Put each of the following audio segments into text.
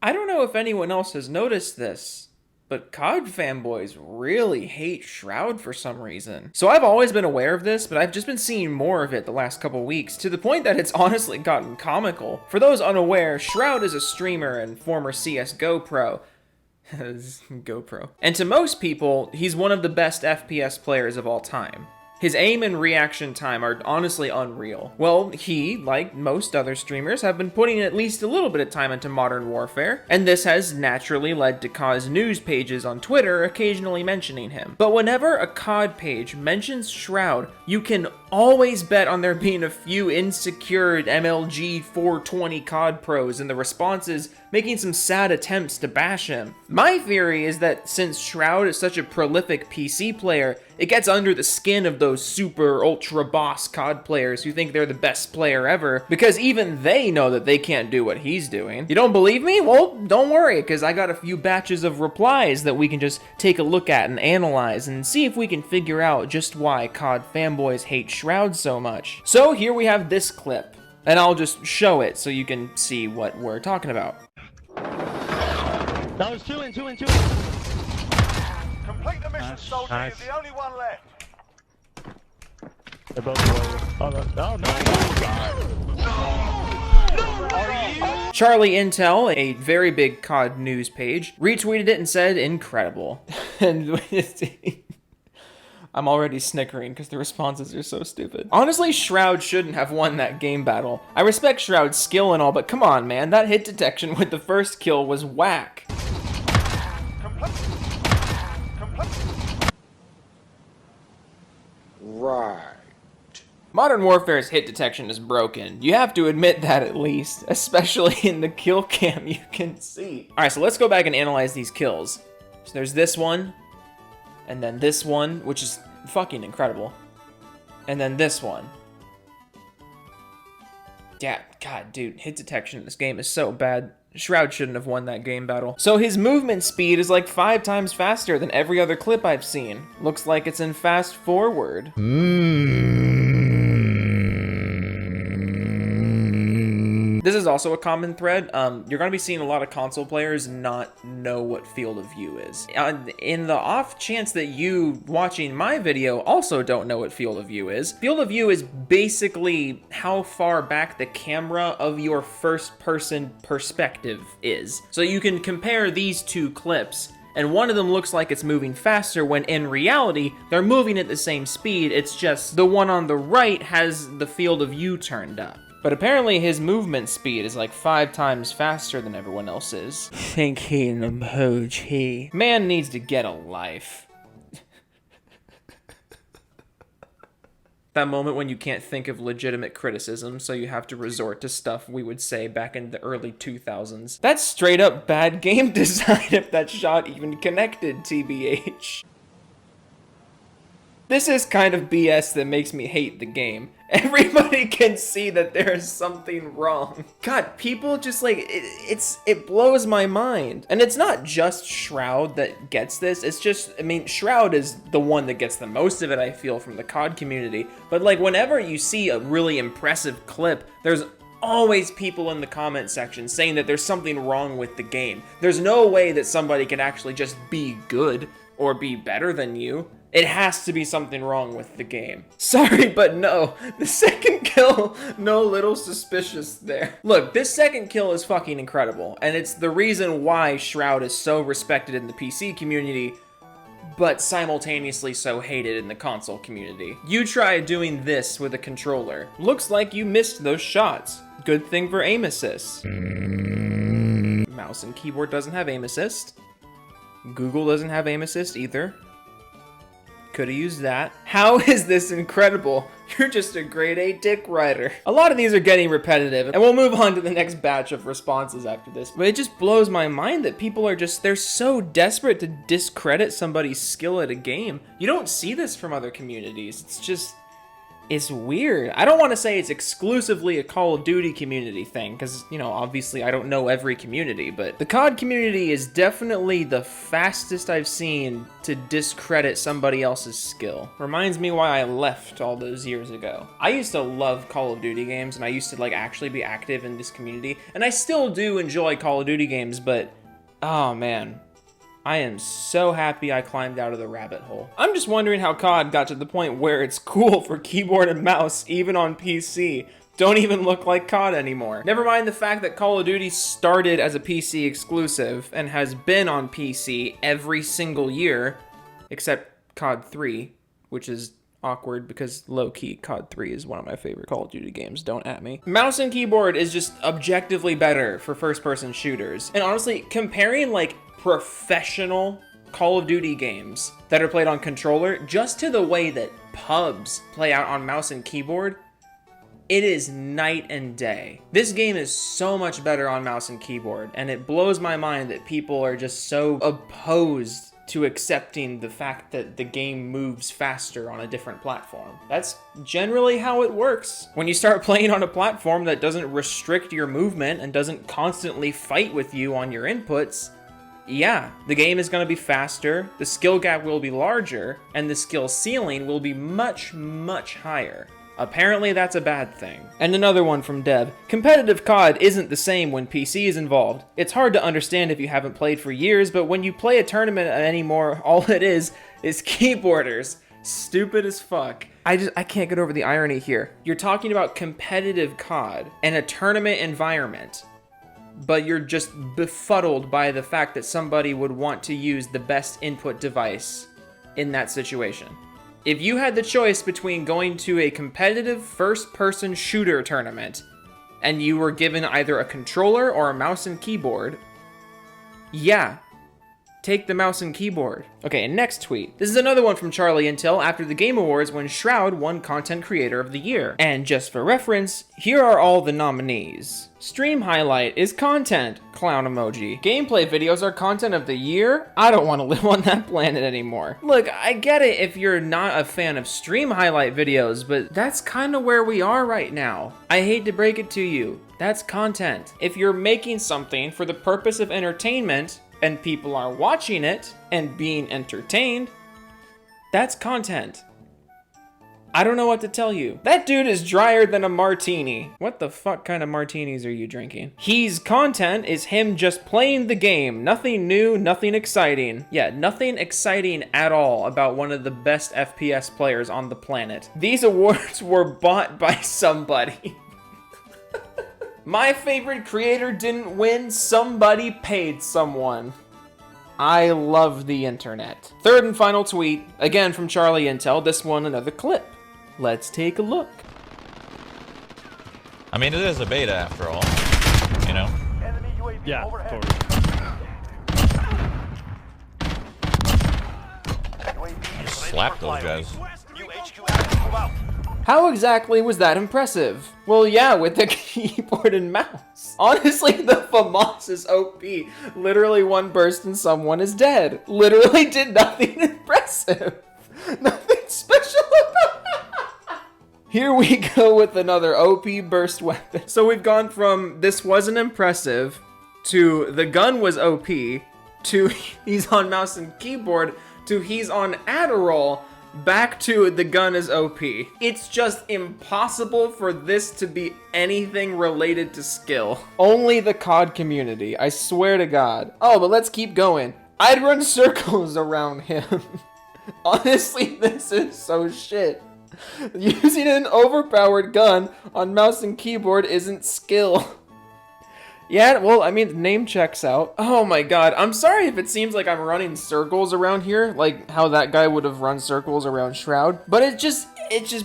I don't know if anyone else has noticed this, but COD fanboys really hate Shroud for some reason. So I've always been aware of this, but I've just been seeing more of it the last couple weeks, to the point that it's honestly gotten comical. For those unaware, Shroud is a streamer and former CSGO pro. GoPro. And to most people, he's one of the best FPS players of all time. His aim and reaction time are honestly unreal. Well, he, like most other streamers, have been putting at least a little bit of time into Modern Warfare, and this has naturally led to COD's news pages on Twitter occasionally mentioning him. But whenever a COD page mentions Shroud, you can always bet on there being a few insecure MLG 420 COD pros in the responses making some sad attempts to bash him. My theory is that since Shroud is such a prolific PC player, it gets under the skin of those super ultra boss COD players who think they're the best player ever, because even they know that they can't do what he's doing. You don't believe me? Well, don't worry, because I got a few batches of replies that we can just take a look at and analyze and see if we can figure out just why COD fanboys hate Shroud so much. So here we have this clip, and I'll just show it so you can see what we're talking about. That was two in. Complete the mission, soldier. Nice. You're the only one left. They're both low. Oh no! Charlie Intel, a very big COD news page, retweeted it and said, "Incredible." And I'm already snickering because the responses are so stupid. Honestly, Shroud shouldn't have won that game battle. I respect Shroud's skill and all, but come on, man, that hit detection with the first kill was whack. Right. Modern Warfare's hit detection is broken. You have to admit that at least, especially in the kill cam you can see. All right, so let's go back and analyze these kills. So there's this one, and then this one, which is fucking incredible. And then this one. Yeah, God, dude, hit detection in this game is so bad. Shroud shouldn't have won that game battle. So his movement speed is like 5 times faster than every other clip I've seen. Looks like it's in fast forward. This is also a common thread. You're gonna be seeing a lot of console players not know what field of view is. In the off chance that you watching my video also don't know what field of view is basically how far back the camera of your first person perspective is. So you can compare these two clips, and one of them looks like it's moving faster when in reality, they're moving at the same speed. It's just the one on the right has the field of view turned up. But apparently his movement speed is like 5 times faster than everyone else's. Thinking emoji. Man needs to get a life. That moment when you can't think of legitimate criticism, so you have to resort to stuff we would say back in the early 2000s. That's straight up bad game design if that shot even connected, TBH. This is kind of BS that makes me hate the game. Everybody can see that there's something wrong. God, people just like, it blows my mind. And it's not just Shroud that gets this, it's just, I mean, Shroud is the one that gets the most of it, I feel, from the COD community. But like, whenever you see a really impressive clip, there's always people in the comment section saying that there's something wrong with the game. There's no way that somebody can actually just be good or be better than you. It has to be something wrong with the game. Sorry, but no. The second kill, no little suspicious there. Look, this second kill is fucking incredible, and it's the reason why Shroud is so respected in the PC community, but simultaneously so hated in the console community. You try doing this with a controller. Looks like you missed those shots. Good thing for aim assist. Mouse and keyboard doesn't have aim assist. Google doesn't have aim assist either. Could've used that. How is this incredible? You're just a grade A dick rider. A lot of these are getting repetitive, and we'll move on to the next batch of responses after this. But it just blows my mind that people are just, they're so desperate to discredit somebody's skill at a game. You don't see this from other communities. It's just, It's weird. I don't want to say it's exclusively a Call of Duty community thing, because, you know, obviously I don't know every community, but the COD community is definitely the fastest I've seen to discredit somebody else's skill. Reminds me why I left all those years ago. I used to love Call of Duty games, and I used to, like, actually be active in this community, and I still do enjoy Call of Duty games, but, oh man. I am so happy I climbed out of the rabbit hole. I'm just wondering how COD got to the point where it's cool for keyboard and mouse, even on PC. Don't even look like COD anymore. Never mind the fact that Call of Duty started as a PC exclusive and has been on PC every single year, except COD 3, which is awkward because low-key COD 3 is one of my favorite Call of Duty games, don't at me. Mouse and keyboard is just objectively better for first-person shooters. And honestly, comparing like professional Call of Duty games that are played on controller just to the way that pubs play out on mouse and keyboard, it is night and day. This game is so much better on mouse and keyboard, and it blows my mind that people are just so opposed to accepting the fact that the game moves faster on a different platform. That's generally how it works. When you start playing on a platform that doesn't restrict your movement and doesn't constantly fight with you on your inputs, yeah, the game is going to be faster, the skill gap will be larger, and the skill ceiling will be much, much higher. Apparently that's a bad thing. And another one from Deb. Competitive COD isn't the same when PC is involved. It's hard to understand if you haven't played for years, but when you play a tournament anymore, all it is keyboarders. Stupid as fuck. I can't get over the irony here. You're talking about competitive COD and a tournament environment, but you're just befuddled by the fact that somebody would want to use the best input device in that situation. If you had the choice between going to a competitive first-person shooter tournament and you were given either a controller or a mouse and keyboard, yeah, take the mouse and keyboard. Okay, and next tweet. This is another one from Charlie Intel after the Game Awards when Shroud won Content Creator of the Year. And just for reference, here are all the nominees. Stream highlight is content, clown emoji. Gameplay videos are content of the year? I don't want to live on that planet anymore. Look, I get it if you're not a fan of stream highlight videos, but that's kind of where we are right now. I hate to break it to you, that's content. If you're making something for the purpose of entertainment, and people are watching it and being entertained, that's content. I don't know what to tell you. That dude is drier than a martini. What the fuck kind of martinis are you drinking? He's content is him just playing the game. Nothing new, nothing exciting. Yeah, nothing exciting at all about one of the best FPS players on the planet. These awards were bought by somebody. My favorite creator didn't win, somebody paid someone. I love the internet. Third and final tweet, again from Charlie Intel, this one another clip. Let's take a look. I mean, it is a beta after all, you know? Yeah, totally. Just slap those guys. How exactly was that impressive? Well, yeah, with the keyboard and mouse. Honestly, the FAMAS is OP. Literally one burst and someone is dead. Literally did nothing impressive. Nothing special about it. Here we go with another OP burst weapon. So we've gone from this wasn't impressive to the gun was OP to he's on mouse and keyboard to he's on Adderall back to the gun is OP. It's just impossible for this to be anything related to skill. Only the COD community, I swear to God. Oh, but let's keep going. I'd run circles around him. Honestly, this is so shit. Using an overpowered gun on mouse and keyboard isn't skill. Yeah, well, I mean, the name checks out. Oh my God, I'm sorry if it seems like I'm running circles around here, like how that guy would have run circles around Shroud, but it just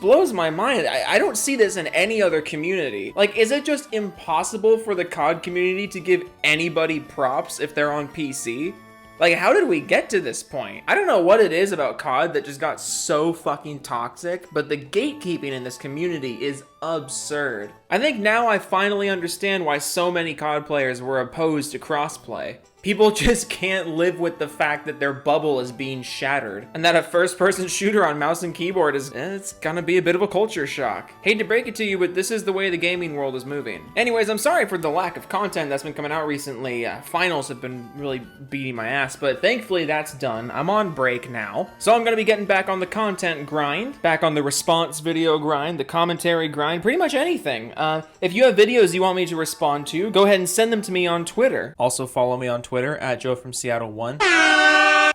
blows my mind. I don't see this in any other community. Like, is it just impossible for the COD community to give anybody props if they're on PC? Like, how did we get to this point? I don't know what it is about COD that just got so fucking toxic, but the gatekeeping in this community is absurd. I think now I finally understand why so many COD players were opposed to crossplay. People just can't live with the fact that their bubble is being shattered, and that a first-person shooter on mouse and keyboard is, it's gonna be a bit of a culture shock. Hate to break it to you, but this is the way the gaming world is moving. Anyways, I'm sorry for the lack of content that's been coming out recently. Finals have been really beating my ass, but thankfully that's done. I'm on break now, so I'm gonna be getting back on the content grind, back on the response video grind, the commentary grind, pretty much anything. If you have videos you want me to respond to, go ahead and send them to me on Twitter. Also follow me on Twitter at JoeFromSeattle1.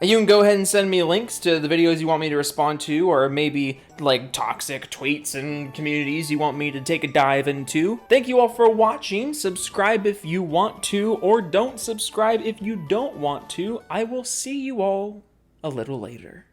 And you can go ahead and send me links to the videos you want me to respond to, or maybe like toxic tweets and communities you want me to take a dive into. Thank you all for watching. Subscribe if you want to, or don't subscribe if you don't want to. I will see you all a little later.